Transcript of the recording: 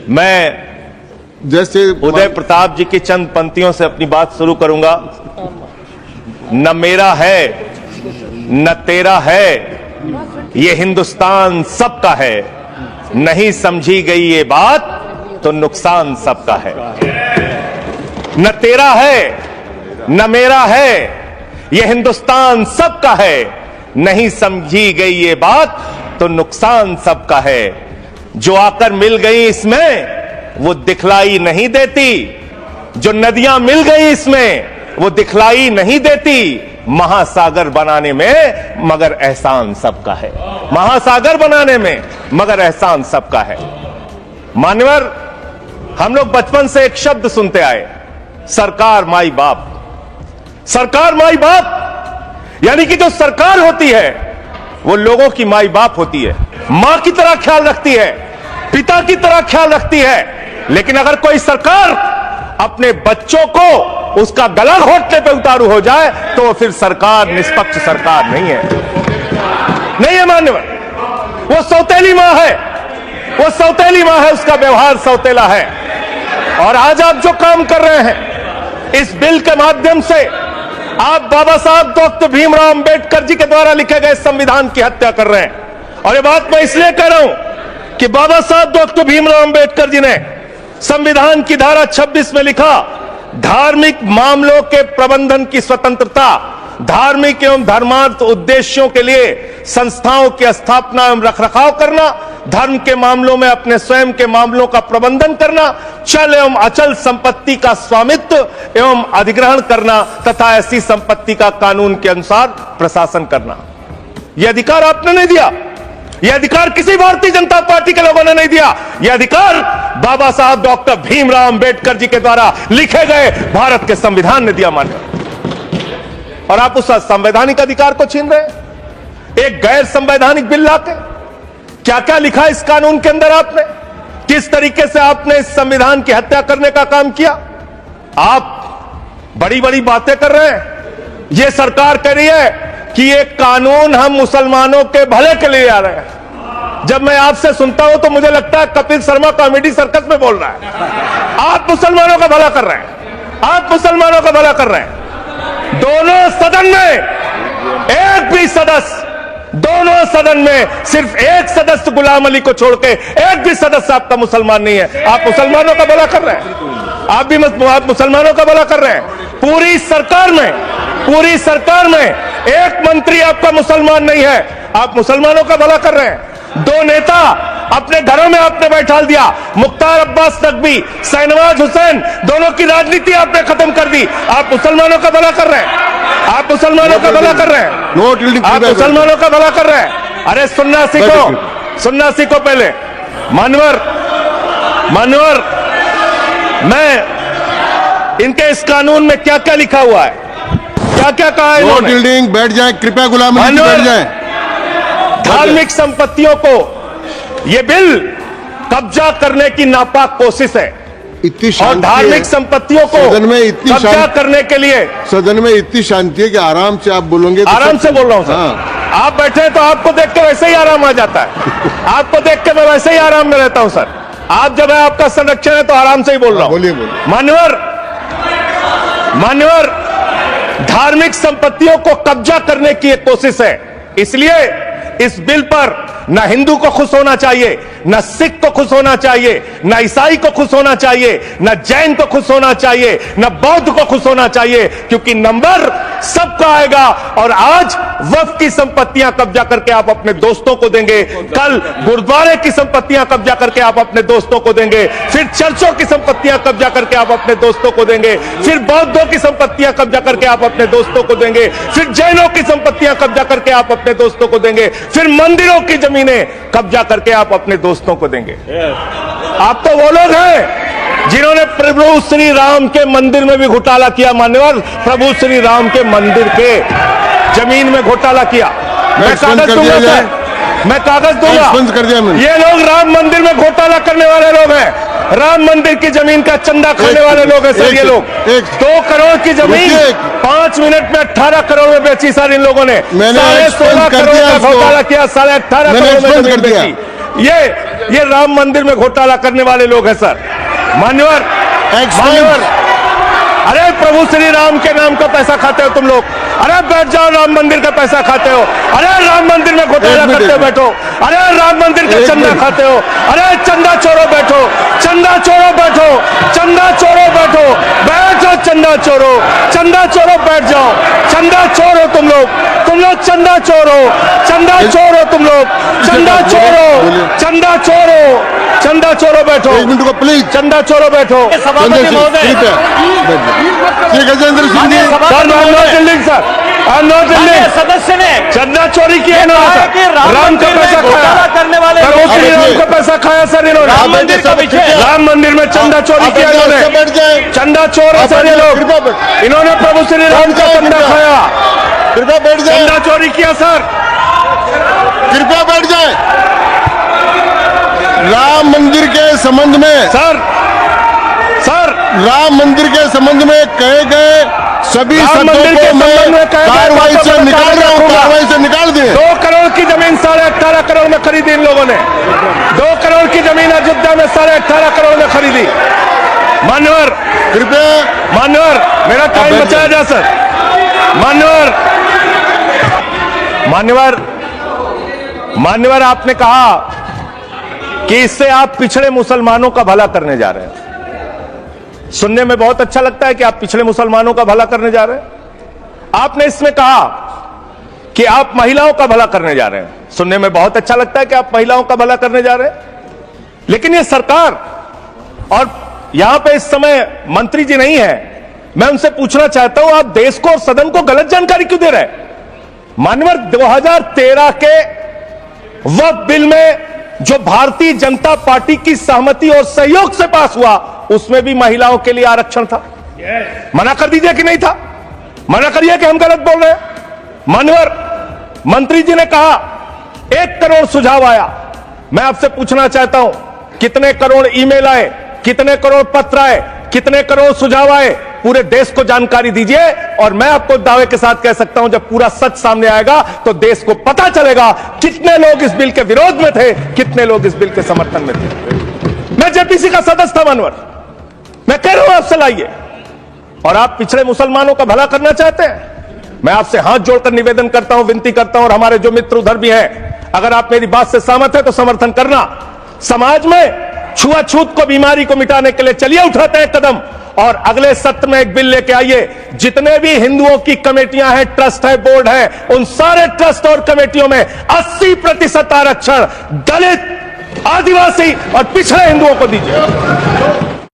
मैं जैसे उदय प्रताप जी की चंद पंक्तियों से अपनी बात शुरू करूंगा। न मेरा है न तेरा है, ये हिंदुस्तान सबका है। नहीं समझी गई ये बात तो नुकसान सबका है। न तेरा है न मेरा है, ये हिंदुस्तान सबका है। नहीं समझी गई ये बात तो नुकसान सबका है। जो आकर मिल गई इसमें वो दिखलाई नहीं देती, जो नदियां मिल गई इसमें वो दिखलाई नहीं देती। महासागर बनाने में मगर एहसान सबका है। महासागर बनाने में मगर एहसान सबका है। मान्यवर, हम लोग बचपन से एक शब्द सुनते आए, सरकार माई बाप। सरकार माई बाप यानी कि जो सरकार होती है वो लोगों की माई बाप होती है, मां की तरह ख्याल रखती है, पिता की तरह ख्याल रखती है। लेकिन अगर कोई सरकार अपने बच्चों को उसका गला घोटने पे उतारू हो जाए तो वो फिर सरकार निष्पक्ष सरकार नहीं है। नहीं है मान्यवर, वो सौतेली मां है, वो सौतेली मां है, उसका व्यवहार सौतेला है। और आज आप जो काम कर रहे हैं इस बिल के माध्यम से, आप बाबा साहब डॉक्टर भीमराव अंबेडकर जी के द्वारा लिखे गए संविधान की हत्या कर रहे हैं। और ये बात मैं इसलिए कह रहा हूं कि बाबा साहब डॉक्टर भीमराव अंबेडकर जी ने संविधान की धारा 26 में लिखा, धार्मिक मामलों के प्रबंधन की स्वतंत्रता, धार्मिक एवं धर्मार्थ उद्देश्यों के लिए संस्थाओं की स्थापना एवं रखरखाव करना, धर्म के मामलों में अपने स्वयं के मामलों का प्रबंधन करना, चल एवं अचल संपत्ति का स्वामित्व एवं अधिग्रहण करना तथा ऐसी संपत्ति का कानून के अनुसार प्रशासन करना। यह अधिकार आपने नहीं दिया, यह अधिकार किसी भारतीय जनता पार्टी के लोगों ने नहीं दिया। यह अधिकार बाबा साहब डॉक्टर भीमराव अंबेडकर जी के द्वारा लिखे गए भारत के संविधान ने दिया। मान्य, और आप उस संवैधानिक अधिकार को छीन रहे हैं एक गैर संवैधानिक बिल लाके। क्या क्या लिखा इस कानून के अंदर आपने, किस तरीके से आपने इस संविधान की हत्या करने का काम किया। आप बड़ी बड़ी बातें कर रहे हैं। यह सरकार कह रही है कि ये कानून हम मुसलमानों के भले के लिए आ रहे हैं। जब मैं आपसे सुनता हूं तो मुझे लगता है कपिल शर्मा कॉमेडी सर्कस में बोल रहा है। आप मुसलमानों का भला कर रहे हैं, आप मुसलमानों का भला कर रहे हैं। दोनों सदन में एक भी सदस्य, दोनों सदन में सिर्फ एक सदस्य गुलाम अली को छोड़ के एक भी सदस्य आपका मुसलमान नहीं है। आप मुसलमानों का भला कर रहे हैं, आप मुसलमानों का भला कर रहे हैं। पूरी सरकार में एक मंत्री आपका मुसलमान नहीं है, आप मुसलमानों का भला कर रहे हैं। दो नेता अपने घरों में आपने बैठा दिया, मुख्तार अब्बास नकवी, शाहनवाज हुसैन, दोनों की राजनीति आपने खत्म कर दी। आप मुसलमानों का भला कर रहे हैं, आप मुसलमानों का भला कर रहे हैं, आप मुसलमानों का भला कर रहे हैं। अरे सुनना सीखो पहले। मानवर, मैं इनके इस कानून में क्या क्या लिखा हुआ है, क्या क्या कहा है इन्होंने। बैठ जाए कृपया, गुलाम अली बैठ जाए। धार्मिक संपत्तियों को यह बिल कब्जा करने की नापाक कोशिश है। इतनी और धार्मिक संपत्तियों को सदन में इतनी कब्जा करने के लिए सदन में इतनी शांति है कि आराम से आप बोलोगे तो आराम से बोल रहा हूं सर। हाँ। आप बैठे तो आपको देख के वैसे ही आराम आ जाता है। आपको देख के मैं वैसे ही आराम में रहता हूं सर। आप जब है आपका संरक्षण है तो आराम से ही बोल रहा हूं। बोलिए। मान्यवर, धार्मिक संपत्तियों को कब्जा करने की एक कोशिश है। इसलिए इस बिल पर न हिंदू को खुश होना चाहिए, न सिख को खुश होना चाहिए, न ईसाई को खुश होना चाहिए, न जैन को खुश होना चाहिए, न बौद्ध को खुश होना चाहिए, क्योंकि नंबर सबका आएगा। और आज वक्फ की संपत्तियां कब्जा करके आप अपने दोस्तों को देंगे, कल गुरुद्वारे की संपत्तियां कब्जा करके आप अपने दोस्तों को देंगे, फिर चर्चों की संपत्तियां कब्जा करके आप अपने दोस्तों को देंगे, फिर बौद्धों की संपत्तियां कब्जा करके आप अपने दोस्तों को देंगे, फिर जैनों की संपत्तियां कब्जा करके आप अपने दोस्तों को देंगे, फिर मंदिरों की जमीनें कब्जा करके आप अपने दोस्तों को देंगे। आप तो वो लोग हैं जिन्होंने प्रभु श्री राम के मंदिर में भी घोटाला किया। मान्यवर, प्रभु श्री राम के मंदिर के जमीन में घोटाला किया। मैं कागज दूंगा सर, मैं कागज दूंगा। ये लोग राम मंदिर में घोटाला करने वाले लोग हैं, राम मंदिर की जमीन का चंदा खाने वाले लोग हैं सर। ये लोग 2 करोड़ की जमीन 5 मिनट में 18 करोड़ में बेची सर इन लोगों ने। 16.5 करोड़ का घोटाला किया, 18.5 करोड़ में जमीन बेची। ये ये राम मंदिर में घोटाला करने वाले लोग हैं सर। मान्यवर, अरे प्रभु श्री राम के नाम का पैसा खाते हो तुम लोग। अरे बैठ जाओ, राम मंदिर का पैसा खाते हो। अरे राम मंदिर में घोटाला करते हो, बैठो। अरे राम मंदिर का चंदा खाते हो। अरे चंदा चोरो बैठो, चंदा चोरो बैठो, चंदा चोरो बैठो, बैठो चंदा चोरो, चंदा चोरो बैठ जाओ। चंदा चोर हो तुम लोग चंदा चोरो, चंदा चोरो तुम लोग, चंदा चोरो, चंदा चोरो, चंदा चोरो बैठो। एक मिनट को प्लीज, चंदा चोरो बैठो। सभापति महोदय, श्री गजेंद्र सिंह जी, सर सदस्य ने चंदा चोरी किया इन्होंने, राम का पैसा खाया करने वाले श्री राम का पैसा खाया सर इन्होंने। राम मंदिर का विषय, राम मंदिर में चंदा चोरी किया इन्होंने। चंदा चोर है सर ये लोग, इन्होंने प्रभु श्री राम का चंदा खाया। कृपया बैठ जाए। चंदा चोरी किया सर, कृपया बैठ जाए। राम मंदिर के संबंध में सर राम मंदिर के संबंध में कहे गए सभी शब्दों को मैं कार्रवाई से निकाल रहा हूं, कार्रवाई से निकाल दिए। 2 करोड़ की जमीन 18.5 करोड़ में खरीदी इन लोगों ने। 2 करोड़ की जमीन अयोध्या में 18.5 करोड़ में खरीदी। मान्यवर, कृपया मान्यवर, मेरा टाइम बचाया जा सर। मान्यवर, आपने कहा कि इससे आप पिछड़े मुसलमानों का भला करने जा रहे हैं। सुनने में बहुत अच्छा लगता है कि आप पिछड़े मुसलमानों का भला करने जा रहे हैं। आपने इसमें कहा कि आप महिलाओं का भला करने जा रहे हैं। सुनने में बहुत अच्छा लगता है कि आप महिलाओं का भला करने जा रहे हैं। लेकिन ये सरकार, और यहां पे इस समय मंत्री जी नहीं है, मैं उनसे पूछना चाहता हूं, आप देश को और सदन को गलत जानकारी क्यों दे रहे हैं? मान्यवर, 2013 के वक्फ बिल में जो भारतीय जनता पार्टी की सहमति और सहयोग से पास हुआ, उसमें भी महिलाओं के लिए आरक्षण था। मना कर दीजिए कि नहीं था? मना करिए कि हम गलत बोल रहे हैं। मान्यवर, मंत्री जी ने कहा 1 करोड़ सुझाव आया। मैं आपसे पूछना चाहता हूं, कितने करोड़ ईमेल आए, कितने करोड़ पत्र आए, कितने करोड़ सुझाव आए? पूरे देश को जानकारी दीजिए, और मैं आपको दावे के साथ कह सकता हूं, जब पूरा सच सामने आएगा तो देश को पता चलेगा कितने लोग इस बिल के विरोध में थे, कितने लोग इस बिल के समर्थन में थे। मैं जेपीसी का सदस्य था मानवर, मैं कह रहा हूं आपसे लाइए। और आप पिछड़े मुसलमानों का भला करना चाहते हैं, मैं आपसे हाथ जोड़कर निवेदन करता हूं, विनती करता हूं, और हमारे जो मित्र उधर भी हैं, अगर आप मेरी बात से सहमत है तो समर्थन करना। समाज में छुआछूत को, बीमारी को मिटाने के लिए चलिए उठाते हैं कदम, और अगले सत्र में एक बिल लेके आइए। जितने भी हिंदुओं की कमेटियां हैं, ट्रस्ट है, बोर्ड है, उन सारे ट्रस्ट और कमेटियों में 80% आरक्षण दलित, आदिवासी और पिछड़े हिंदुओं को दीजिए।